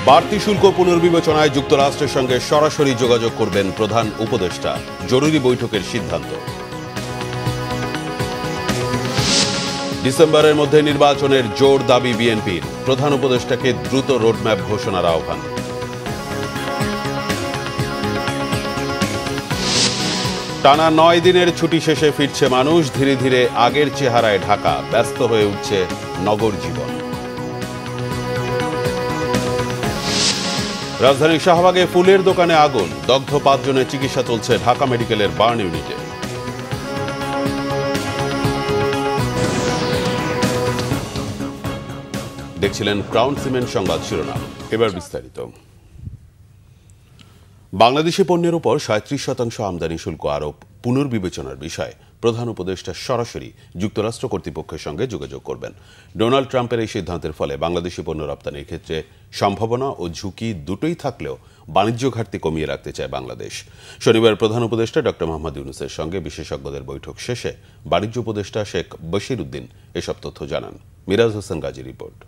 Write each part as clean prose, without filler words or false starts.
বাড়তি শুল্ক পুনর্বিবেচনায় যুক্তরাষ্ট্রের সঙ্গে সরাসরি যোগাযোগ করবেন প্রধান উপদেষ্টা, জরুরি বৈঠকের সিদ্ধান্ত। ডিসেম্বরের মধ্যে নির্বাচনের জোর দাবি বিএনপির, প্রধান উপদেষ্টাকে দ্রুত রোডম্যাপ ঘোষণার আহ্বান। টানা ৯ দিনের ছুটি শেষে ফিরছে মানুষ, ধীরে ধীরে আগের চেহারায় ঢাকা, ব্যস্ত হয়ে উঠছে নগর জীবন। রাজধানীর শাহবাগে ফুলের দোকানে আগুন, দগ্ধ ৫ জনের চিকিৎসা চলছে ঢাকা মেডিকেলের বার্ন ইউনিটে। দেখছিলেন ক্রাউন সিমেন্ট সংবাদ শিরোনাম, এবার বিস্তারিত। বাংলাদেশি পণ্যের উপর ৩৭% আমদানি শুল্ক আরোপ পুনর্বিবেচনার বিষয়ে প্রধান উপদেষ্টা সরাসরি যুক্তরাষ্ট্র কর্তৃপক্ষের সঙ্গে যোগাযোগ করবেন। ডোনাল্ড ট্রাম্পের এই সিদ্ধান্তের ফলে বাংলাদেশি পণ্য রপ্তানির ক্ষেত্রে সম্ভাবনা ও ঝুঁকি দুটোই থাকলেও বাণিজ্য ঘাটতি কমিয়ে রাখতে চায় বাংলাদেশ। শনিবার প্রধান উপদেষ্টা ডক্টর মোহাম্মদ ইউনূসের সঙ্গে বিশেষজ্ঞদের বৈঠক শেষে বাণিজ্য উপদেষ্টা শেখ বশির উদ্দিন এসব তথ্য জানান। মিরাজ হোসেন গাজী রিপোর্ট।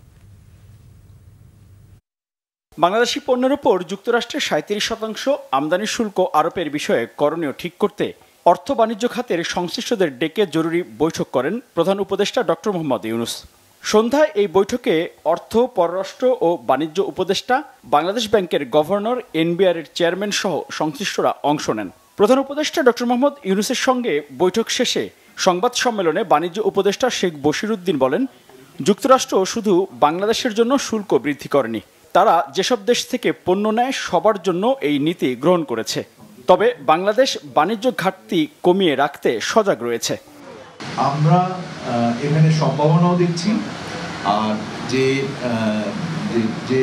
বাংলাদেশি পণ্যের উপর যুক্তরাষ্ট্রের ৩৭% আমদানি শুল্ক আরোপের বিষয়ে করণীয় ঠিক করতে অর্থ বাণিজ্য খাতের সংশ্লিষ্টদের ডেকে জরুরি বৈঠক করেন প্রধান উপদেষ্টা ডক্টর মোহাম্মদ ইউনূস। সন্ধ্যায় এই বৈঠকে অর্থ, পররাষ্ট্র ও বাণিজ্য উপদেষ্টা, বাংলাদেশ ব্যাংকের গভর্নর, এনবিআর এর চেয়ারম্যান সহ সংশ্লিষ্টরা অংশ নেন। প্রধান উপদেষ্টা ডক্টর মোহাম্মদ ইউনূসের সঙ্গে বৈঠক শেষে সংবাদ সম্মেলনে বাণিজ্য উপদেষ্টা শেখ বশির উদ্দিন বলেন, যুক্তরাষ্ট্র শুধু বাংলাদেশের জন্য শুল্ক বৃদ্ধি করেনি, তারা যেসব দেশ থেকে পণ্য নেয় সবার জন্য এই নীতি গ্রহণ করেছে। তবে বাংলাদেশ বাণিজ্য ঘাটতি কমিয়ে রাখতে সজাগ রয়েছে। আমরা এখানে সম্ভাবনাও দেখছি, আর যে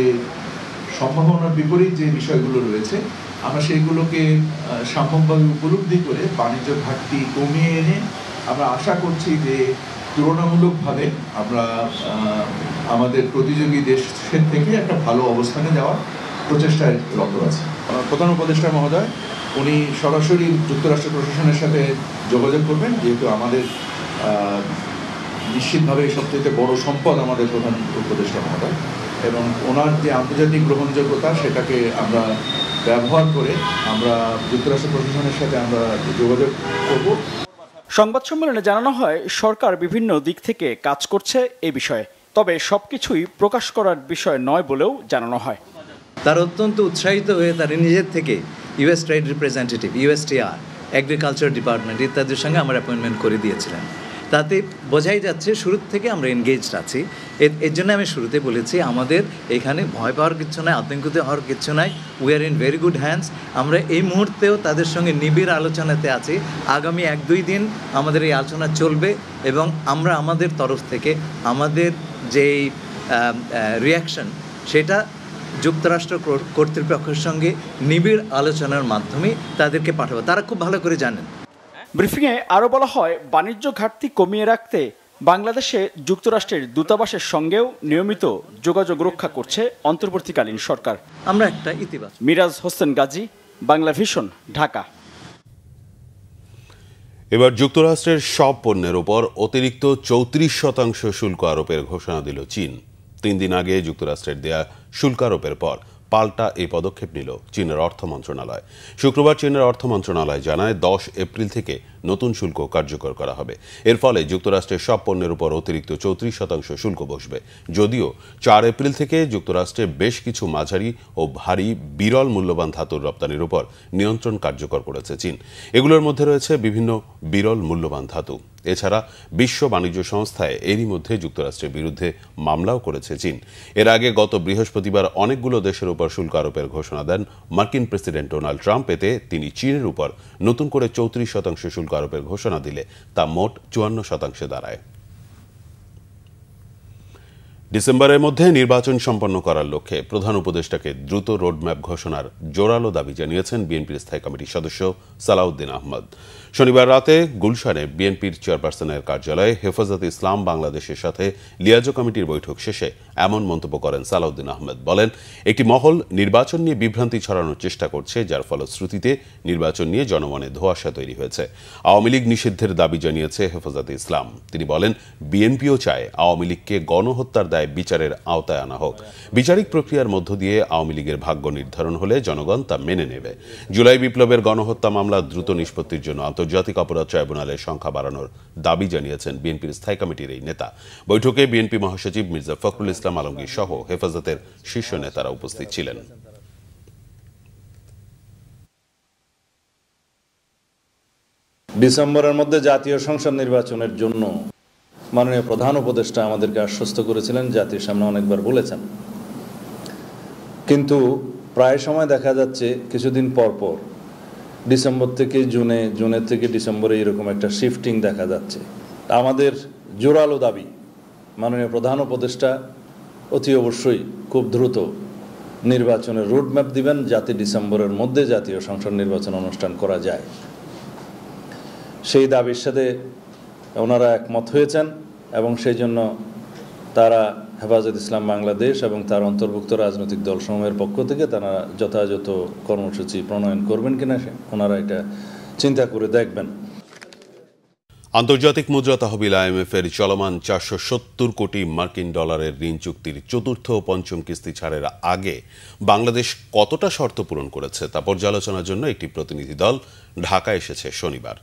সম্ভাবনার বিপরীত যে বিষয়গুলো রয়েছে আমরা সেইগুলোকে সাম্যকভাবে উপলব্ধি করে বাণিজ্য ঘাটতি কমিয়ে এনে আমরা আশা করছি যে তুলনামূলকভাবে আমরা আমাদের প্রতিযোগী দেশের থেকে একটা ভালো অবস্থানে যাওয়ার প্রচেষ্টায় রত আছে। প্রধান উপদেষ্টা মহোদয় উনি সরাসরি যুক্তরাষ্ট্র প্রশাসনের সাথে যোগাযোগ করবেন, যেহেতু আমাদের নিশ্চিতভাবে সবচেয়ে বড় সম্পদ আমাদের প্রধান উপদেষ্টা মহোদয়, এবং ওনার যে আন্তর্জাতিক গ্রহণযোগ্যতা সেটাকে আমরা ব্যবহার করে আমরা যুক্তরাষ্ট্র প্রশাসনের সাথে আমরা যোগাযোগ করব। সংবাদ সম্মেলনে জানানো হয়, সরকার বিভিন্ন দিক থেকে কাজ করছে এ বিষয়ে, তবে সবকিছুই প্রকাশ করার বিষয় নয় বলেও জানানো হয়। তারা অত্যন্ত উৎসাহিত হয়ে তারা নিজের থেকে US trade representative, USTR, agriculture department ইত্যাদির সঙ্গে আমরা অ্যাপয়েন্টমেন্ট করে দিয়েছিলেন। তাতে বোঝাই যাচ্ছে শুরু থেকে আমরা এনগেজড আছি। এর জন্য আমি শুরুতে বলেছি আমাদের এখানে ভয় পাওয়ার কিছু নয়, আতঙ্কিত হওয়ার কিছু নয়। We are in very good hands. আমরা এই মুহূর্তেও তাদের সঙ্গে নিবিড় আলোচনাতে আছি। আগামী ১-২ দিন আমাদের এই আলোচনা চলবে এবং আমরা আমাদের তরফ থেকে আমাদের যেই রিয়াকশন সেটা যুক্তরাষ্ট্র কর্তৃপক্ষের সঙ্গে নিবিড় আলোচনার মাধ্যমে তাদেরকে পাঠাবো। তারা খুব ভালো করে জানেন। ব্রিফিংয়ে আরও বলা হয়, বাণিজ্য ঘাটতি কমিয়ে রাখতে বাংলাদেশে যুক্তরাষ্ট্রের দূতাবাসের সঙ্গেও নিয়মিত যোগাযোগ রক্ষা করছে অন্তর্বর্তীকালীন সরকার। আমরা একটা ইতিবাচক। মিরাজ হোসেন গাজী, বাংলা ভিশন, ঢাকা। এবার যুক্তরাষ্ট্রের সব পণ্যের উপর অতিরিক্ত ৩৪% শুল্ক আরোপের ঘোষণা দিল চীন। ৩ দিন আগে যুক্তরাষ্ট্রের দেয়া শুল্ক আরোপের পর পাল্টা এই পদক্ষেপ নিল চীনের অর্থ মন্ত্রণালয়। শুক্রবার চীনের অর্থ মন্ত্রণালয় জানায় ১০ এপ্রিল থেকে নতুন শুল্ক কার্যকর করা হবে। এর ফলে যুক্তরাষ্ট্রের সব পণ্যের উপর অতিরিক্ত ৩৪% শুল্ক বসবে। যদিও ৪ এপ্রিল থেকে যুক্তরাষ্ট্রে বেশ কিছু মাঝারি ও ভারী বিরল মূল্যবান ধাতুর রপ্তানির উপর নিয়ন্ত্রণ কার্যকর করেছে চীন। এগুলোর মধ্যে রয়েছে বিভিন্ন বিরল মূল্যবান ধাতু। এছাড়া বিশ্ব বাণিজ্য সংস্থায় এরই মধ্যে যুক্তরাষ্ট্রের বিরুদ্ধে মামলাও করেছে চীন। এর আগে গত বৃহস্পতিবার অনেকগুলো দেশের উপর শুল্ক আরোপের ঘোষণা দেন মার্কিন প্রেসিডেন্ট ডোনাল্ড ট্রাম্প। এতে তিনি চীনের উপর নতুন করে ৩৪% শুল্ক আরোপের ঘোষণা দিলে তা মোট ৫৪% দাঁড়ায়। ডিসেম্বরের মধ্যে নির্বাচন সম্পন্ন করার লক্ষ্যে প্রধান উপদেষ্টাকে দ্রুত রোডম্যাপ ঘোষণার জোরালো দাবি জানিয়েছেন বিএনপির স্থায়ী কমিটির সদস্য সালাউদ্দিন আহমদ। শনিবার রাতে গুলশানে বিএনপির চেয়ারপারসনের কার্যালয়ে হেফাজতে ইসলাম বাংলাদেশের সাথে লিয়াজো কমিটির বৈঠক শেষে এমন মন্তব্য করেন সালাউদ্দিন আহমদ। বলেন, একটি মহল নির্বাচন নিয়ে বিভ্রান্তি ছড়ানোর চেষ্টা করছে, যার ফলশ্রুতিতে নির্বাচন নিয়ে জনমনে ধোঁয়াশা তৈরি হয়েছে। আওয়ামী লীগ নিষিদ্ধের দাবি জানিয়েছে হেফাজতে ইসলাম। তিনি বলেন, বিএনপিও চায় আওয়ামী লীগকে গণহত্যার দায় চায় বিচারের আওতায় আনা হোক। বিচারিক প্রক্রিয়ার মধ্য দিয়ে আওয়ামী লীগের ভাগ্য নির্ধারণ হলে জনগণ তা মেনে নেবে। জুলাই বিপ্লবের গণহত্যা মামলা দ্রুত নিষ্পত্তির জন্য আন্তর্জাতিক অপরাধ ট্রাইব্যুনালের সংখ্যা বাড়ানোর দাবি জানিয়েছেন বিএনপির স্থায়ী কমিটির এই নেতা। বৈঠকে বিএনপি মহাসচিব মির্জা ফখরুল ইসলাম আলমগীর সহ হেফাজতের শীর্ষ নেতারা উপস্থিত ছিলেন। ডিসেম্বরের মধ্যে জাতীয় সংসদ নির্বাচনের জন্য মাননীয় প্রধান উপদেষ্টা আমাদেরকে আশ্বস্ত করেছিলেন, জাতির সামনে অনেকবার বলেছেন। কিন্তু প্রায় সময় দেখা যাচ্ছে কিছুদিন পর পর ডিসেম্বর থেকে জুনের থেকে ডিসেম্বরে এরকম একটা শিফটিং দেখা যাচ্ছে। আমাদের জোরালো দাবি, মাননীয় প্রধান উপদেষ্টা অতি অবশ্যই খুব দ্রুত নির্বাচনের রোডম্যাপ দিবেন, যাতে ডিসেম্বরের মধ্যে জাতীয় সংসদ নির্বাচন অনুষ্ঠান করা যায়। সেই দাবির সাথে ওনারা একমত হয়েছেন এবং সেই জন্য তারা হেফাজত ইসলাম বাংলাদেশ এবং তার অন্তর্ভুক্ত রাজনৈতিক দলসমূহের পক্ষ থেকে তারা যথাযথ কর্মসূচি প্রণয়ন করবেন কিনা ওনারা এটা চিন্তা করে দেখবেন। আন্তর্জাতিক মুদ্রা তহবিল IMF এর চলমান 470 কোটি মার্কিন ডলারের ঋণ চুক্তির চতুর্থ ও পঞ্চম কিস্তি ছাড়ের আগে বাংলাদেশ কতটা শর্ত পূরণ করেছে তা পর্যালোচনার জন্য একটি প্রতিনিধি দল ঢাকা এসেছে শনিবার।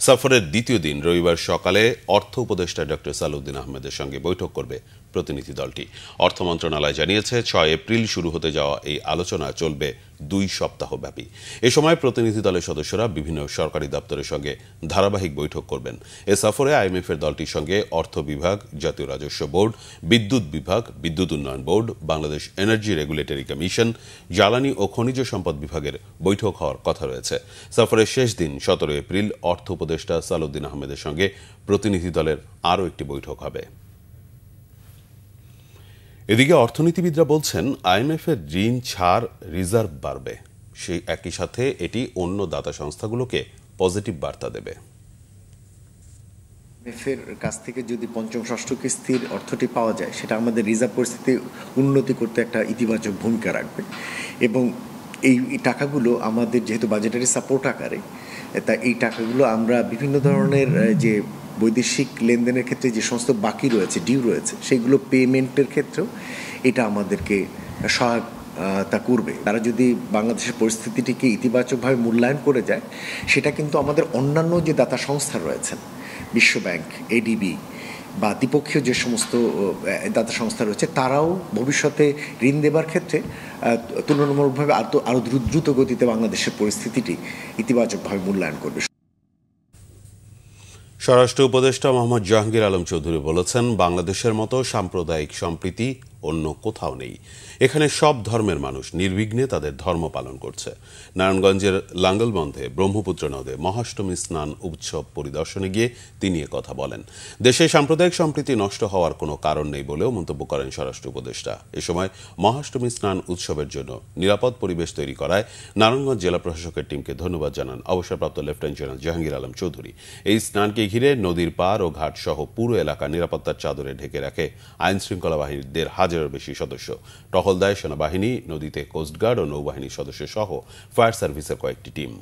সফরের দ্বিতীয় দিন রবিবার সকালে অর্থ উপদেষ্টা ডক্টর সালাউদ্দিন আহমেদের সঙ্গে বৈঠক করবে প্রতিনিধি দলটি। অর্থ মন্ত্রণালয় জানিয়েছে 6 এপ্রিল শুরু হতে যাওয়া এই আলোচনা চলবে 2 সপ্তাহ ব্যাপী। এ সময় প্রতিনিধি দলের সদস্যরা বিভিন্ন সরকারি দপ্তরের সঙ্গে ধারাবাহিক বৈঠক করবেন। এ সফরে IMF এর দলটির সঙ্গে অর্থ বিভাগ, জাতীয় রাজস্ব বোর্ড, বিদ্যুৎ বিভাগ, বিদ্যুৎ উন্নয়ন board, Bangladesh energy regulatory commission, জ্বালানি ও খনিজ সম্পদ বিভাগের বৈঠক হওয়ার কথা রয়েছে। সফরের শেষ দিন 17 এপ্রিল অর্থ উপদেষ্টা সালাউদ্দিন আহমেদের সঙ্গে প্রতিনিধি দলের আরও একটি বৈঠক হবে। এদিকে অর্থনীতিবিদরা বলছেন IMF এর ঋণ ছাড় রিজার্ভ বাড়বে, সেই একই সাথে এটি অন্য দাতা সংস্থাগুলোকে পজিটিভ বার্তা দেবে। IMF এর কাছ থেকে যদি পঞ্চম ষষ্ঠ কিস্তির অর্থটি পাওয়া যায়, সেটা আমাদের রিজার্ভ পরিস্থিতি উন্নতি করতে একটা ইতিবাচক ভূমিকা রাখবে এবং এই টাকাগুলো আমাদের যেহেতু বাজেটারি সাপোর্ট আকারে, তা এই টাকাগুলো আমরা বিভিন্ন ধরনের যে বৈদেশিক লেনদেনের ক্ষেত্রে যে সমস্ত বাকি রয়েছে, ডিউ রয়েছে, সেগুলো পেমেন্টের ক্ষেত্রেও এটা আমাদেরকে সহায়তা করবে। তারা যদি বাংলাদেশের পরিস্থিতিটিকে ইতিবাচকভাবে মূল্যায়ন করে যায়, সেটা কিন্তু আমাদের অন্যান্য যে দাতা সংস্থা রয়েছেন, বিশ্বব্যাংক, ADB বা দ্বিপক্ষীয় যে সমস্ত দাতা সংস্থা রয়েছে, তারাও ভবিষ্যতে ঋণ দেবার ক্ষেত্রে তুলনামূলকভাবে আরও দ্রুত গতিতে বাংলাদেশের পরিস্থিতিটি ইতিবাচকভাবে মূল্যায়ন করবে। স্বরাষ্ট্র উপদেষ্টা মোহাম্মদ জাহাঙ্গীর আলম চৌধুরী বলেছেন, বাংলাদেশের মতো সাম্প্রদায়িক সম্প্রীতি অন্য কোথাও নেই। এখানে সব ধর্মের মানুষ নির্বিঘ্নে তাদের ধর্ম পালন করছে। নারায়ণগঞ্জের লাঙ্গলবন্ধে ব্রহ্মপুত্র নদে মহাষ্টমী স্নান উৎসব পরিদর্শনে গিয়ে তিনি কথা বলেন। দেশে সাম্প্রদায়িক সম্প্রীতি নষ্ট হওয়ার কোনো কারণ নেই বলেও মন্তব্য করেন স্বরাষ্ট্র উপদেষ্টা। এ সময় মহাষ্টমী স্নান উৎসবের জন্য নিরাপদ পরিবেশ তৈরি করায় নারায়ণগঞ্জ জেলা প্রশাসকের টিমকে ধন্যবাদ জানান অবসরপ্রাপ্ত লেফটেন্যান্ট জেনারেল জাহাঙ্গীর আলম চৌধুরী। এই স্নানকে ঘিরে নদীর পার ও ঘাট সহ পুরো এলাকা নিরাপত্তার চাদরে ঢেকে রাখে আইন শৃঙ্খলা বাহিনীর 1,500-এর বেশি সদস্য। টহল দেয় সেনাবাহিনী, নদীতে কোস্টগার্ড ও নৌবাহিনীর সদস্য সহ ফায়ার সার্ভিসের কয়েকটি টিম।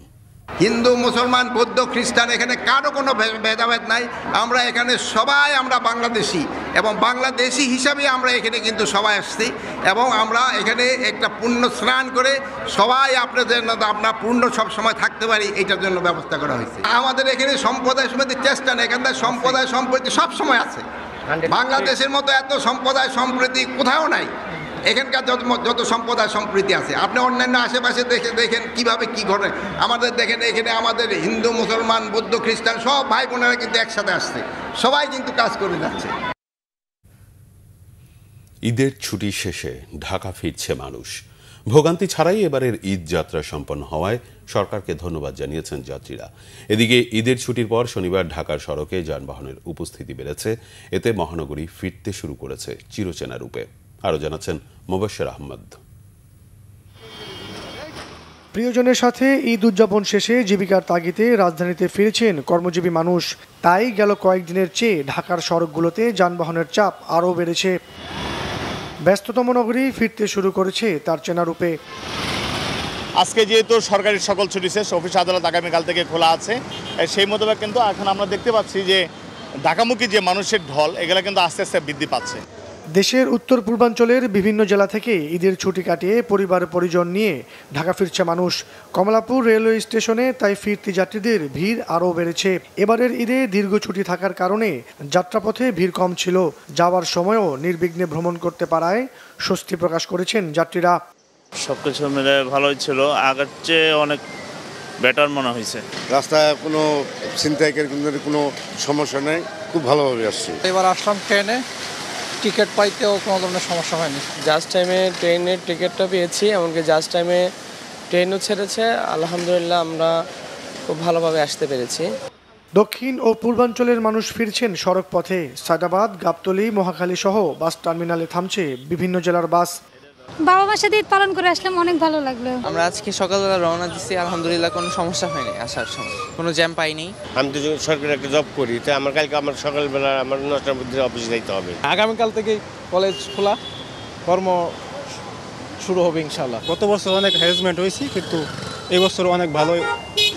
হিন্দু, মুসলমান, বৌদ্ধ, খ্রিস্টান, এখানে কারো কোনো ভেদাভেদ নাই। আমরা এখানে সবাই আমরা বাংলাদেশি এবং বাংলাদেশি হিসাবে আমরা এখানে কিন্তু সবাই আসছি এবং আমরা এখানে একটা পুণ্য স্নান করে সবাই আপনাদের আপনার পূর্ণ সব সময় থাকতে পারি, এটার জন্য ব্যবস্থা করা হয়েছে। আমাদের এখানে সম্প্রদায় সমিতির চেষ্টা নেই, এখানকার সম্প্রদায় সম্প্রীতি সব সময় আছে। বাংলাদেশের মতো এত সম্প্রদায় সম্প্রীতি কোথাও নাই। এখানকার যত সম্প্রদায় সম্প্রীতি আছে, আপনি অন্যান্য আশেপাশে দেখেন কিভাবে কি ঘটে। আমাদের দেখেন এখানে আমাদের হিন্দু, মুসলমান, বৌদ্ধ, খ্রিস্টান সব ভাই বোনেরা কিন্তু একসাথে আসছে, সবাই কিন্তু কাজ করে যাচ্ছে। ঈদের ছুটি শেষে ঢাকা ফিরছে মানুষ। ভোগান্তি ছাড়াই এবারের ঈদ যাত্রা সম্পন্ন হওয়ায় সরকারকে ধন্যবাদ জানিয়েছেন যাত্রীরা। এদিকে ঈদের ছুটির পর শনিবার ঢাকার সড়কে যানবাহনের উপস্থিতি বেড়েছে। এতে মহানগরী ফিরতে শুরু করেছে চিরচেনা রূপে। আরো জানাচ্ছেন মোবাশ্বের আহমদ। প্রিয়জনের সাথে ঈদ উদযাপন শেষে জীবিকার তাগিদে রাজধানীতে ফিরেছেন কর্মজীবী মানুষ। তাই গেল কয়েকদিনের চেয়ে ঢাকার সড়কগুলোতে যানবাহনের চাপ আরও বেড়েছে। ব্যস্ততম নগরী ফিরতে শুরু করেছে তার চেনা রূপে। আজকে যেহেতু সরকারি সকল ছুটি শেষ, অফিস আদালত আগামীকাল থেকে খোলা আছে, সেই মোতাবেক কিন্তু এখন আমরা দেখতে পাচ্ছি যে ঢাকামুখী যে মানুষের ঢল, এগুলো কিন্তু আস্তে আস্তে বৃদ্ধি পাচ্ছে। দেশের উত্তর পূর্বাঞ্চলের বিভিন্ন জেলা থেকে ঈদের ছুটি কাটিয়ে পরিবার পরিজন নিয়ে ঢাকা ফিরছে মানুষ। কমলাপুর রেলওয়ে স্টেশনে তাই ফিরতি যাত্রীদের ভিড় আরও বেড়েছে। এবারের ঈদে দীর্ঘ ছুটি থাকার কারণে যাত্রাপথে ভিড় কম ছিল। যাওয়ার সময়ও নির্বিঘ্নে ভ্রমণ করতে পারায় স্বস্তি প্রকাশ করেছেন যাত্রীরা। সবকিছু মিলে ভালোই ছিল, আগের চেয়ে অনেক বেটার মনে হয়েছে। রাস্তায় কোনো ছিনতাইয়ের কোনো সমস্যা নেই, খুব ভালোভাবে আসছি। এবার আসলাম ট্রেনে, টিকিট পাইতেও কোনো ধরনের সমস্যা হয়নি। জাস্ট টাইমে ট্রেনের টিকিটটা পেয়েছি, এমনকি জাস্ট টাইমে ট্রেনও ছেড়েছে। আলহামদুলিল্লাহ আমরা খুব ভালোভাবে আসতে পেরেছি। দক্ষিণ ও পূর্বাঞ্চলের মানুষ ফিরছেন সড়ক পথে। সায়দাবাদ, গাবতলী, মহাখালী সহ বাস টার্মিনালে থামছে বিভিন্ন জেলার বাস। বাবা মার সাথে ঈদ পালন করে আসলাম, অনেক ভালো লাগলো। আমরা আজকে সকালবেলা রওনা দিচ্ছি, আলহামদুলিল্লাহ কোনো সমস্যা হয়নি, আসার সময় কোনো জ্যাম পাইনি। আমি তো সরকারি একটা জব করি, তাই আমার কালকে আমার সকালবেলা আমার 9টার মধ্যে অফিসে যাইতে হবে। আগামীকাল থেকে কলেজ খোলা, কর্ম শুরু হবে ইনশাআল্লাহ। গত বছর অনেক হ্যারাসমেন্ট হয়েছে, কিন্তু এই বছর অনেক ভালো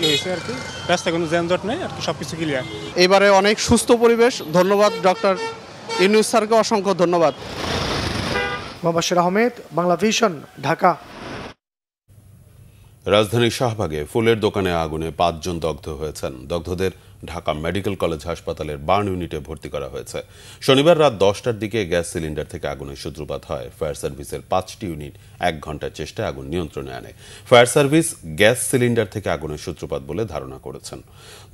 হয়েছে আর কি। রাস্তায় কোনো যানজট নেই আর কি, সবকিছু ক্লিয়ার। এবারে অনেক সুস্থ পরিবেশ। ধন্যবাদ ডক্টর ইউনূস স্যারকে, অসংখ্য ধন্যবাদ। মোবাশ্বের আহমেদ, বাংলা ভিশন, ঢাকা। রাজধানীর শাহবাগে ফুলের দোকানে আগুনে 5 জন দগ্ধ হয়েছেন। দগ্ধদের ঢাকা মেডিকেল কলেজ হাসপাতালের বার্ন ইউনিটে ভর্তি করা হয়েছে। শনিবার রাত 10টার দিকে গ্যাস সিলিন্ডার থেকে আগুনের সূত্রপাত হয়। ফায়ার সার্ভিসের 5টি ইউনিট 1 ঘণ্টার চেষ্টায় আগুন নিয়ন্ত্রণে আনে। ফায়ার সার্ভিস গ্যাস সিলিন্ডার থেকে আগুনের সূত্রপাত বলে ধারণা করেছেন।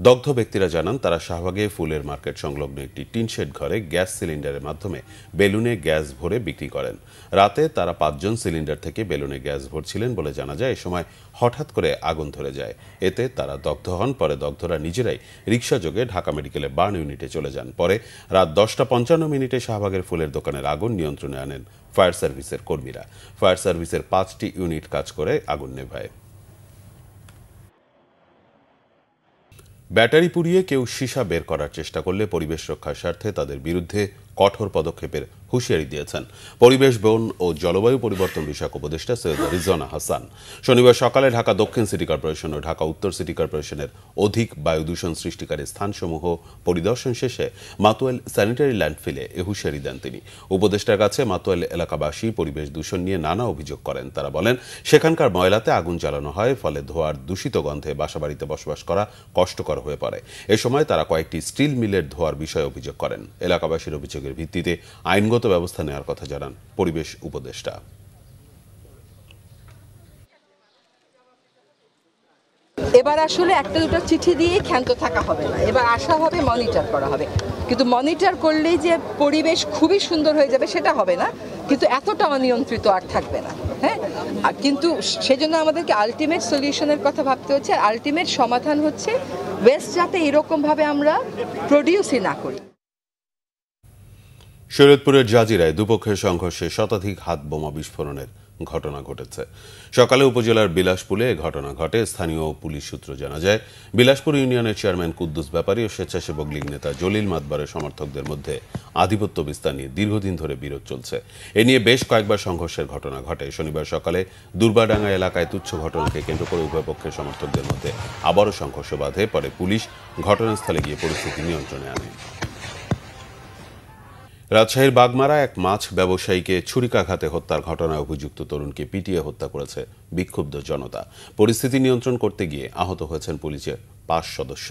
দগ্ধ ব্যক্তিরা জানান, তারা শাহবাগে ফুলের মার্কেট সংলগ্ন একটি টিনশেড ঘরে গ্যাস সিলিন্ডারের মাধ্যমে বেলুনে গ্যাস ভরে বিক্রি করেন। রাতে তারা 5 জন সিলিন্ডার থেকে বেলুনে গ্যাস ভরছিলেন বলে জানা যায়। এ সময় হঠাৎ করে আগুন ধরে যায়। এতে তারা দগ্ধ হন। পরে দগ্ধরা নিজেরাই রিকশা যোগে ঢাকা মেডিকেলের বার্ন ইউনিটে চলে যান। পরে রাত 10:55 শাহবাগের ফুলের দোকানের আগুন নিয়ন্ত্রণে আনেন ফায়ার সার্ভিসের কর্মীরা। ফায়ার সার্ভিসের 5টি ইউনিট কাজ করে আগুন নেভায়। ব্যাটারি পুড়িয়ে কেউ সীসা বের করার চেষ্টা করলে পরিবেশ রক্ষার স্বার্থে তাদের বিরুদ্ধে কঠোর পদক্ষেপের হুঁশিয়ারি দিয়েছেন পরিবেশ, বন ও জলবায়ু পরিবর্তন বিষয়ক উপদেষ্টা সৈয়দ রিজওয়ানা হাসান। শনিবার সকালে ঢাকা দক্ষিণ সিটি কর্পোরেশন ও ঢাকা উত্তর সিটি কর্পোরেশনের অধিক বায়ু দূষণ সৃষ্টিকারী স্থানসমূহ পরিদর্শন শেষে মাতোয়াইল স্যানিটারি ল্যান্ডফিলে এ হুঁশিয়ারি দেন তিনি। উপদেষ্টার কাছে মাতোয়াইল এলাকাবাসী পরিবেশ দূষণ নিয়ে নানা অভিযোগ করেন। তারা বলেন, সেখানকার ময়লাতে আগুন জ্বালানো হয়, ফলে ধোঁয়ার দূষিত গন্ধে বাসাবাড়িতে বসবাস করা কষ্টকর হয়ে পড়ে। এ সময় তারা কয়েকটি স্টিল মিলের ধোঁয়ার বিষয়ে অভিযোগ করেন। এলাকাবাসীর অভিযোগের ভিত্তিতে আইনগত ব্যবস্থা নেওয়ার কথা জানান পরিবেশ উপদেষ্টা। এবার আসলে একটা দুটো চিঠি দিয়ে ক্ষান্ত থাকা হবে না, এবার আসা হবে, মনিটর করা হবে। কিন্তু মনিটর করলেই যে পরিবেশ খুবই সুন্দর হয়ে যাবে সেটা হবে না, কিন্তু এতটা অনিয়ন্ত্রিত আর থাকবে না। হ্যাঁ, কিন্তু সেজন্য আমাদেরকে আলটিমেট সলিউশনের কথা ভাবতে হচ্ছে। আর আলটিমেট সমাধান হচ্ছে ওয়েস্ট যাতে এরকমভাবে আমরা প্রডিউসই না করি। শরীয়তপুরের জাজিরায় দুপক্ষের সংঘর্ষে শতাধিক হাত বোমা বিস্ফোরণের ঘটনা ঘটেছে। সকালে উপজেলার বিলাসপুরে এ ঘটনা ঘটে। স্থানীয় পুলিশ সূত্র জানা যায়, বিলাসপুর ইউনিয়নের চেয়ারম্যান কুদ্দুস ব্যাপারী ও স্বেচ্ছাসেবক লীগ নেতা জলিল মাতবারের সমর্থকদের মধ্যে আধিপত্য বিস্তার নিয়ে দীর্ঘদিন ধরে বিরোধ চলছে। এ নিয়ে বেশ কয়েকবার সংঘর্ষের ঘটনা ঘটে। শনিবার সকালে দুর্বাডাঙ্গা এলাকায় তুচ্ছ ঘটনাকে কেন্দ্র করে উভয় পক্ষের সমর্থকদের মধ্যে আবারও সংঘর্ষ বাধে। পরে পুলিশ ঘটনাস্থলে গিয়ে পরিস্থিতি নিয়ন্ত্রণে আনে। রাজশাহীর বাগমারা এক মাছ ব্যবসায়ীকে ছুরিকাঘাতে হত্যার ঘটনায় অভিযুক্ত তরুণকে পিটিয়ে হত্যা করেছে বিক্ষুব্ধ জনতা। পরিস্থিতি নিয়ন্ত্রণ করতে গিয়ে আহত হয়েছেন পুলিশের 5 সদস্য।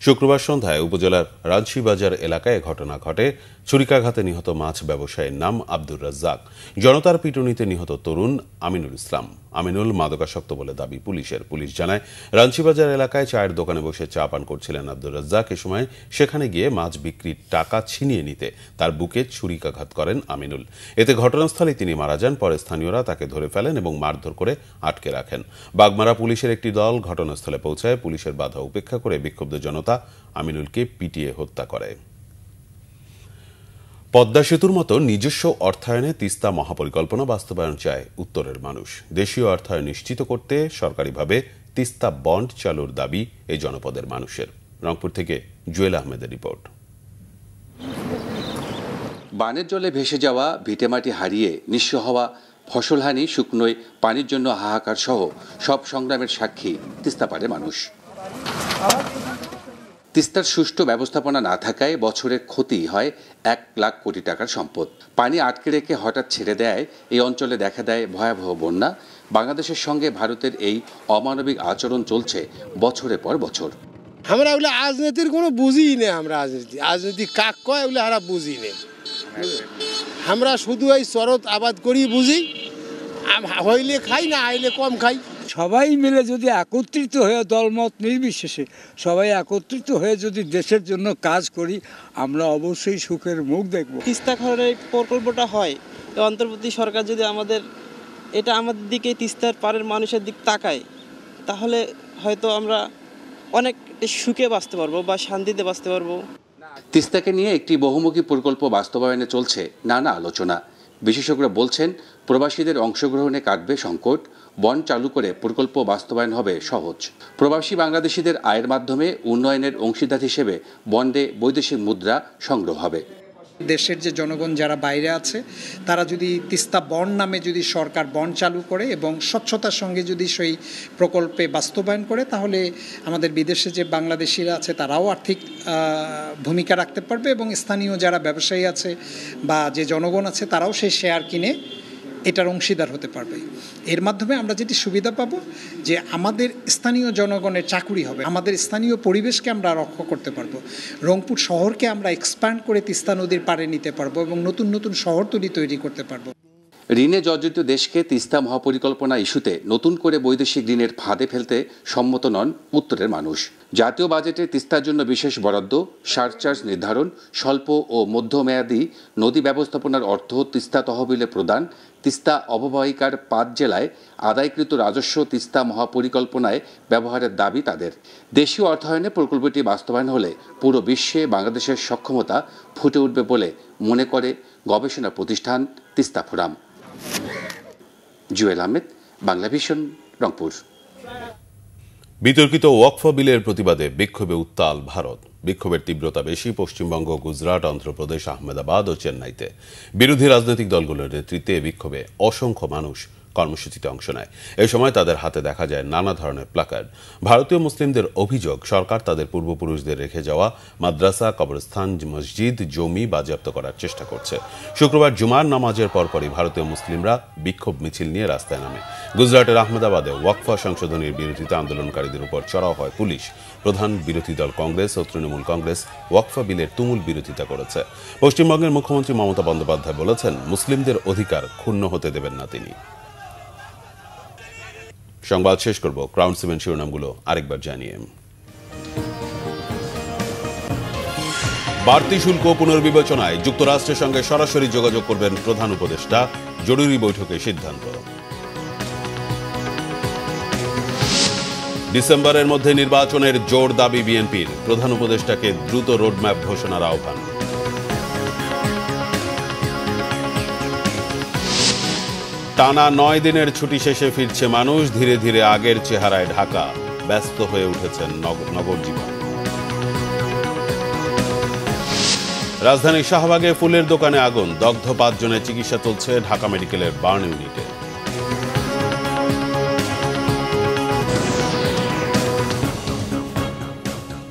শুক্রবার সন্ধ্যায় উপজেলার রাজশাহীবাজার এলাকায় ঘটনা ঘটে। ছুরিকাঘাতে নিহত মাছ ব্যবসায়ীর নাম আব্দুর রাজ্জাক। জনতার পিটুনিতে নিহত তরুণ আমিনুল ইসলাম। আমিনুল মাদকাসক্ত বলে দাবি পুলিশের। পুলিশ জানায়, রাজশাহীবাজার এলাকায় চায়ের দোকানে বসে চা পান করছিলেন আব্দুর রাজ্জাক। এ সময় সেখানে গিয়ে মাছ বিক্রির টাকা ছিনিয়ে নিতে তার বুকে ছুরিকাঘাত করেন আমিনুল। এতে ঘটনাস্থলে তিনি মারা যান। পরে স্থানীয়রা তাকে ধরে ফেলেন এবং মারধর করে আটকে রাখেন। বাগমারা পুলিশের একটি দল ঘটনাস্থলে পৌঁছায়। পুলিশের বাধা উপেক্ষা করে বিক্ষুব্ধ জনতা আমিনুলকে পিটিয়ে হত্যা করে। পদ্মা সেতুর মতো নিজস্ব অর্থায়নে তিস্তা মহাপরিকল্পনা বাস্তবায়ন চায় উত্তরের মানুষ। দেশীয় অর্থায়ন নিশ্চিত করতে সরকারিভাবে তিস্তা বন্ড চালুর দাবি এই জনপদের মানুষের। রংপুর থেকে জুয়েল আহমেদের রিপোর্ট। বানের জলে ভেসে যাওয়া, ভিটেমাটি হারিয়ে নিঃস্ব হওয়া, ফসলহানি, শুকনোয় পানির জন্য হাহাকার সহ সব সংগ্রামের সাক্ষী তিস্তাপাড়ে মানুষ। তিস্তার সুষ্ঠু ব্যবস্থাপনা না থাকায় বছরে ক্ষতি হয় 1 লাখ কোটি টাকার সম্পদ। পানি আটকে রেখে হঠাৎ ছেড়ে দেয় এই অঞ্চলে দেখা দেয় ভয়াবহ বন্যা। বাংলাদেশের সঙ্গে ভারতের এই অমানবিক আচরণ চলছে বছরের পর বছর। আমরা ওগুলো রাজনীতির কোনো বুঝি নেই, আমরা রাজনীতি কাক কয় ওগুলো আমরা বুঝি নেই। আমরা শুধু এই চরত আবাদ করি বুঝি, হইলে খাই না হইলে কম খাই। সবাই মিলে যদি একত্রিত হয়ে দলমত নির্বিশেষে সবাই একত্রিত হয়ে যদি দেশের জন্য কাজ করি, আমরা অবশ্যই সুখের মুখ দেখব। তিস্তা খননের প্রকল্পটা হয়, অন্তর্বর্তী সরকার যদি আমাদের দিকে তিস্তার পাড়ের মানুষের দিক তাকায়, তাহলে হয়তো আমরা অনেক সুখে বাঁচতে পারবো বা শান্তিতে বাঁচতে পারবো। তিস্তাকে নিয়ে একটি বহুমুখী প্রকল্প বাস্তবায়নে চলছে নানা আলোচনা। বিশেষজ্ঞরা বলছেন, প্রবাসীদের অংশগ্রহণে কাটবে সংকট, বন্ড চালু করে প্রকল্প বাস্তবায়ন হবে সহজ। প্রবাসী বাংলাদেশিদের আয়ের মাধ্যমে উন্নয়নের অংশীদার হিসেবে বন্ডে বৈদেশিক মুদ্রা সংগ্রহ হবে। দেশের যে জনগণ যারা বাইরে আছে তারা যদি তিস্তা বন্ড নামে যদি সরকার বন্ড চালু করে এবং স্বচ্ছতার সঙ্গে যদি সেই প্রকল্পে বাস্তবায়ন করে, তাহলে আমাদের বিদেশে যে বাংলাদেশিরা আছে তারাও আর্থিক ভূমিকা রাখতে পারবে এবং স্থানীয় যারা ব্যবসায়ী আছে বা যে জনগণ আছে তারাও সেই শেয়ার কিনে এটার অংশীদার হতে পারবে। এর মাধ্যমে আমরা যেটি সুবিধা পাবো যে আমাদের স্থানীয় জনগণের চাকুরি হবে, আমাদের স্থানীয় পরিবেশকে আমরা রক্ষা করতে পারবো, রংপুর শহরকে আমরা এক্সপ্যান্ড করে তিস্তা নদীর পাড়ে নিতে পারবো এবং নতুন নতুন শহরতলি তৈরি করতে পারবো। ঋণে জর্জরিত দেশকে তিস্তা মহাপরিকল্পনা ইস্যুতে নতুন করে বৈদেশিক ঋণের ফাঁদে ফেলতে সম্মত নন উত্তরের মানুষ। জাতীয় বাজেটে তিস্তার জন্য বিশেষ বরাদ্দ, সারচার্জ নির্ধারণ, স্বল্প ও মধ্যমেয়াদী নদী ব্যবস্থাপনার অর্থ তিস্তা তহবিলে প্রদান, তিস্তা অববাহিকার 5 জেলায় আদায়কৃত রাজস্ব তিস্তা মহাপরিকল্পনায় ব্যবহারের দাবি তাদের। দেশীয় অর্থায়নে প্রকল্পটি বাস্তবায়ন হলে পুরো বিশ্বে বাংলাদেশের সক্ষমতা ফুটে উঠবে বলে মনে করে গবেষণা প্রতিষ্ঠান তিস্তা ফোরাম। জুয়েল আহমেদ, বাংলা ভিশন, রংপুর। বিতর্কিত ওয়াকফ বিলের প্রতিবাদে বিক্ষোভে উত্তাল ভারত। বিক্ষোভের তীব্রতা বেশি পশ্চিমবঙ্গ, গুজরাট, অন্ধ্রপ্রদেশ, আহমেদাবাদ ও চেন্নাইতে। বিরোধী রাজনৈতিক দলগুলোর নেতৃত্বে বিক্ষোভে অসংখ্য মানুষ কর্মসূচিতে অংশ নেয়। এই সময় তাদের হাতে দেখা যায় নানা ধরনের প্লাকার্ড। ভারতীয় মুসলিমদের অভিযোগ, সরকার তাদের পূর্বপুরুষদের রেখে যাওয়া মাদ্রাসা, কবরস্থান, মসজিদ, জমি বাজেয়াপ্ত করার চেষ্টা করছে। শুক্রবার জুমার নামাজের পরপরই ভারতীয় মুসলিমরা বিক্ষোভ মিছিল নিয়ে রাস্তায় নামে। গুজরাটের আহমেদাবাদে ওয়াকফা সংশোধনীর বিরোধিতা আন্দোলনকারীদের উপর চড়াও হয় পুলিশ। প্রধান বিরোধী দল কংগ্রেস ও তৃণমূল কংগ্রেস ওয়াকফা বিলের তুমুল বিরোধিতা করেছে। পশ্চিমবঙ্গের মুখ্যমন্ত্রী মমতা বন্দ্যোপাধ্যায় বলেছেন, মুসলিমদের অধিকার ক্ষুণ্ণ হতে দেবেন না তিনি। সংবাদ শেষ করব ক্রাউন সিমেন্ট শিরোনামগুলো আরেকবার জানিয়ে। বাড়তি শুল্ক পুনর্বিবেচনায় যুক্তরাষ্ট্রের সঙ্গে সরাসরি যোগাযোগ করবেন প্রধান উপদেষ্টা, জরুরি বৈঠকে সিদ্ধান্ত। ডিসেম্বরের মধ্যে নির্বাচনের জোর দাবি বিএনপির, প্রধান উপদেষ্টাকে দ্রুত রোডম্যাপ ঘোষণার আহ্বান। টানা 9 দিনের ছুটি শেষে ফিরছে মানুষ, ধীরে ধীরে আগের চেহারায় ঢাকা, ব্যস্ত হয়ে উঠেছেন নগর জীবন। রাজধানীর শাহবাগে ফুলের দোকানে আগুন, দগ্ধ 5 জনের চিকিৎসা চলছে ঢাকা মেডিকেলের বার্ন ইউনিটে।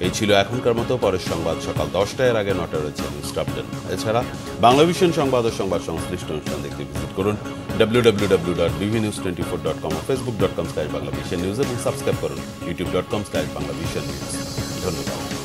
এই ছিল এখনকার মতো। পরের সংবাদ সকাল 10টায়, আগে 9টায় রয়েছে নিউজ আপডেট। এছাড়া বাংলা ভিশন সংবাদ ও সংবাদ সংশ্লিষ্ট অনুষ্ঠান দেখতে ভিজিট করুন www.bvnews24.com ও facebook.com/banglavishnnews এবং সাবস্ক্রাইব করুন youtube.com/banglavishnnews। ধন্যবাদ।